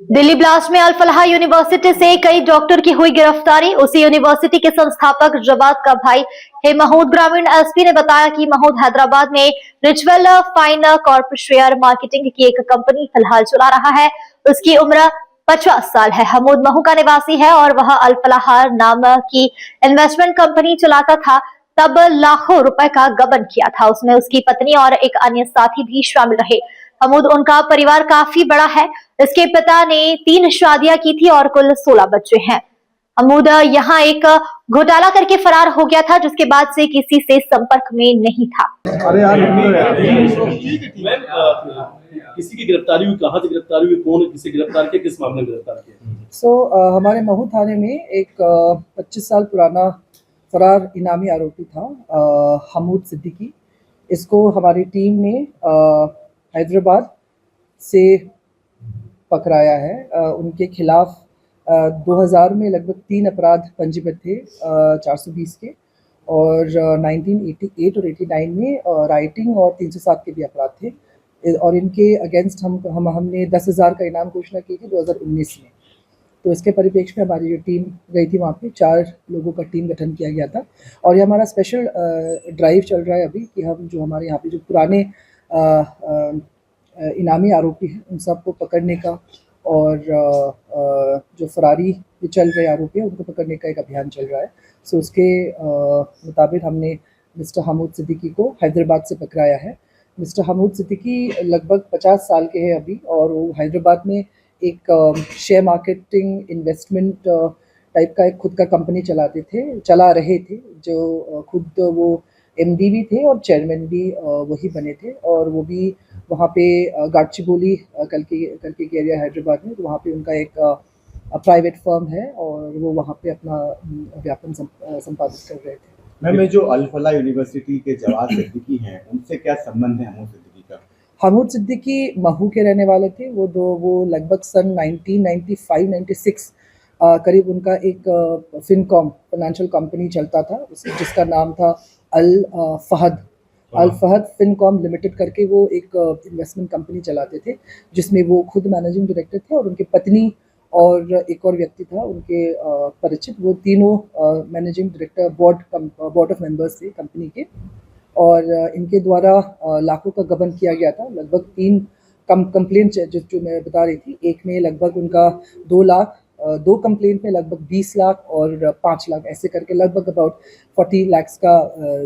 Delhi blast में अल फलाह university से कई डॉक्टर की हुई गिरफ्तारी। उसी यूनिवर्सिटी के संस्थापक जवाद का भाई है महूद। ग्रामीण एसपी ने बताया कि महूद हैदराबाद में ritual fine Corp share marketing की एक कंपनी फिलहाल चला रहा है। उसकी उम्र 50 साल है। महूद महू का निवासी है और वह अल फलाह नाम की इन्वेस्टमेंट कंपनी चलाता था। तब लाखों रुपए का गबन किया था। उसमें उसकी पत्नी और एक अन्य साथी भी शामिल रहे। महमूद उनका परिवार काफी बड़ा है। इसके पिता ने 3 शादियां की थी और कुल 16 बच्चे हैं। महमूद यहाँ एक घोटाला करके फरार हो गया था, जिसके बाद से किसी से संपर्क में नहीं था। अरे यार किसी की गिरफ्तारी हुई, कहाँ से गिरफ्तारी हुई, कौन किसे गिरफ्तार किया, किस मामले में गिरफ्तार किया? हमारे महू थाने में एक 25 साल पुराना फरार इनामी आरोपी था, हमूद सिद्दीकी। इसको हमारी टीम ने हैदराबाद से पकड़ाया है। उनके खिलाफ 2000 में लगभग 3 अपराध पंजीबद्ध थे 420 के, और 1988 और 89 में राइटिंग और 307 के भी अपराध थे। और इनके अगेंस्ट हमने 10,000 का इनाम घोषणा की थी 2019 में। तो इसके परिप्रेक्ष्य में हमारी जो टीम गई थी वहाँ पे 4 लोगों का टीम गठन किया गया था। और ये हमारा स्पेशल ड्राइव चल रहा है अभी कि हम जो हमारे यहाँ पे जो पुराने इनामी आरोपी हैं उन सबको पकड़ने का, और जो फरारी चल रहे आरोपी हैं उनको पकड़ने का एक अभियान चल रहा है। सो उसके मुताबिक हमने मिस्टर हमूद सिद्दीकी को हैदराबाद से पकड़ाया है। मिस्टर हमूद सिद्दीकी लगभग 50 साल के हैं अभी, और वो हैदराबाद में एक शेयर मार्केटिंग इन्वेस्टमेंट टाइप का एक खुद का कंपनी चला रहे थे, जो खुद वो एमडी भी थे और चेयरमैन भी वही बने थे। और वो भी वहाँ पे गाडचिबोली कल्की के एरिया हैदराबाद में, तो वहाँ पे उनका एक प्राइवेट फर्म है और वो वहाँ पे अपना व्यापन संपादित कर रहे थे। मैम, जो अल फलाह यूनिवर्सिटी के जवाद सिद्दीकी हैं उनसे क्या संबंध है हमूद सिद्दीकी का? हमूद सिद्दीकी महू के रहने वाले थे। वो लगभग सन 1995-96 करीब उनका एक फिनकॉम फाइनेंशियल कंपनी चलता था, जिसका नाम था अल फहद फिनकॉम लिमिटेड करके। वो एक इन्वेस्टमेंट कंपनी चलाते थे जिसमें वो खुद मैनेजिंग डायरेक्टर थे, और उनकी पत्नी और एक और व्यक्ति था उनके परिचित। वो तीनों managing director board of members थे कंपनी के। और इनके द्वारा लाखों का गबन किया गया था। लगभग 3 कंप्लेंट जो मैं बता रही थी, एक में लगभग उनका 2 लाख, 2 कंप्लेंट में लगभग 20 लाख और 5 लाख, ऐसे करके लगभग अबाउट 40 लाख का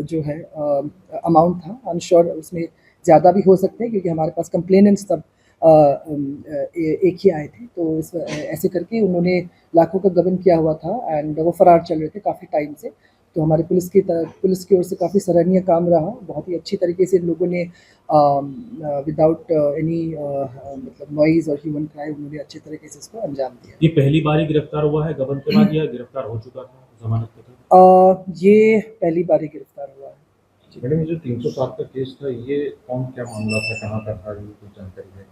जो है अमाउंट था। आई एम श्योर उसमें ज़्यादा भी हो सकते हैं क्योंकि हमारे पास कंप्लेनेंट्स तब एक ही आए थे। तो ऐसे करके उन्होंने लाखों का गबन किया हुआ था, एंड वो फरार चल रहे थे काफ़ी टाइम से। तो हमारी पुलिस की ओर से काफ़ी सराहनीय काम रहा। बहुत ही अच्छी तरीके से इन लोगों ने विदाउट एनी मतलब नॉइज़ और ह्यूमन क्राई उन्होंने अच्छे तरीके से इसको अंजाम दिया। ये पहली बार ही गिरफ्तार हुआ है गबन के बाद, या गिरफ्तार हो चुका था जमानत के तहत? ये पहली बार ही गिरफ्तार हुआ है। मैडम, ये जो 307 का केस था, ये कौन क्या मामला था, कहाँ का था, ये कुछ जानकारी है?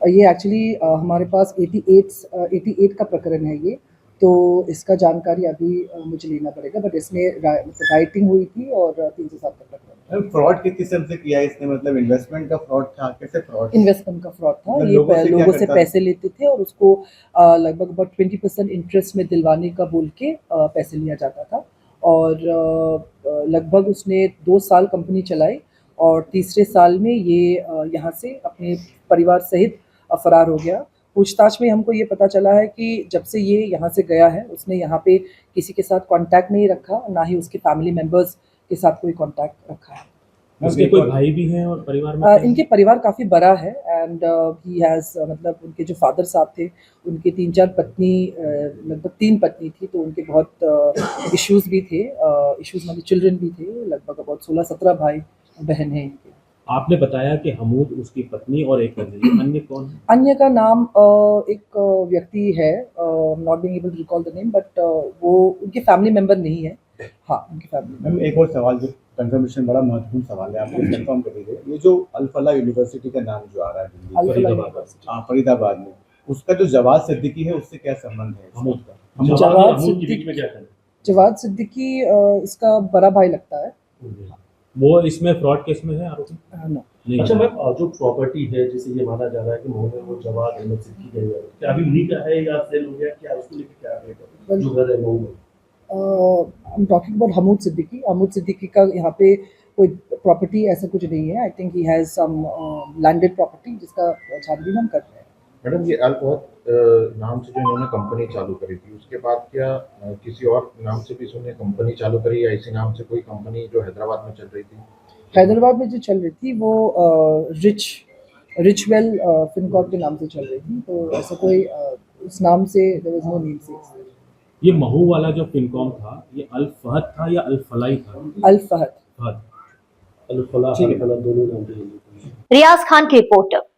ये एक्चुअली हमारे पास 88 का प्रकरण है ये, तो इसका जानकारी अभी मुझे लेना पड़ेगा। बट इसमें राइटिंग हुई थी और 307 का प्रकरण। फ्रॉड किस किस्म से किया इसने? मतलब इन्वेस्टमेंट का फ्रॉड था? कैसे फ्रॉड? इन्वेस्टमेंट का फ्रॉड था। ये लोगों से पैसे लेते थे और उसको लगभग about 20% इंटरेस्ट में दिलवाने का बोल के पैसे लिया जाता था। और लगभग उसने 2 साल कंपनी चलाई, और तीसरे साल में ये यहाँ से अपने परिवार सहित फरार हो गया। पूछताछ में हमको ये पता चला है कि जब से ये यहाँ से गया है उसने यहाँ पे किसी के साथ कांटेक्ट नहीं रखा, ना ही उसके फैमिली मेंबर्स के साथ कोई कांटेक्ट रखा है। उसके कोई भाई भी हैं और परिवार में? इनके परिवार काफ़ी बड़ा है, एंड ही हैज़ मतलब उनके जो फादर साहब थे उनके 3-4 पत्नी, लगभग 3 पत्नी थी, तो उनके बहुत इश्यूज़ भी थे। इश्यूज़ मतलब चिल्ड्रन भी थे। लगभग about 16-17 भाई बहन हैं इनके। आपने बताया कि हमूद, उसकी पत्नी और एक अन्य कौन है? अन्य का नाम एक व्यक्ति है, not being able to recall the name, but वो उनके फैमिली मेंबर नहीं है। हाँ, उनकी फैमिली। मैम, एक और सवाल, जो कंफर्मेशन बड़ा महत्वपूर्ण सवाल है, आप कंफर्म कर दीजिए। ये जो अल फलाह यूनिवर्सिटी का नाम जो आ रहा है दिल्ली फरीदाबाद में, उसका जो जवाद सिद्दीकी है उससे क्या संबंध है हमूद का? जवाद सिद्दीकी इसका बड़ा भाई लगता है। वो इसमें फ्रॉड केस में है आरोपी? नो। नहीं अच्छा है। मैम, जो प्रॉपर्टी है जिसे ये माना जा रहा है कि मोहम्मद वो जवाद अहमद सिद्दीकी का है, क्या अभी उन्हीं का है या सेल हो गया, क्या उसको लेकर क्या है जो घर है Mohammad? I am talking about Hamood Siddiqui. Hamood Siddiqui का यहाँ पे कोई प्रॉपर्टी ऐसा कुछ नहीं है। I think he has some landed property जिसका छानबीन हम कर रहे हैं। मैडम, ये अल्फहद नाम से जो इन्होंने कंपनी चालू करी थी, उसके बाद क्या किसी और नाम से भी इन्होंने कंपनी चालू करी या इसी नाम से कोई कंपनी जो हैदराबाद में चल रही थी? हैदराबाद में जो चल रही थी वो रिचवेल फिनकॉर्प के नाम से चल रही थी, तो ऐसा कोई उस नाम से देयर वाज नो नेम से। ये महू वाला जो फिनकॉम था, ये अल फहद था या अल फलाई था? अल फहद। फहद। अल फलाह ठीक है। अल फलाह दोनों नाम पे है। रियाज खान की रिपोर्ट।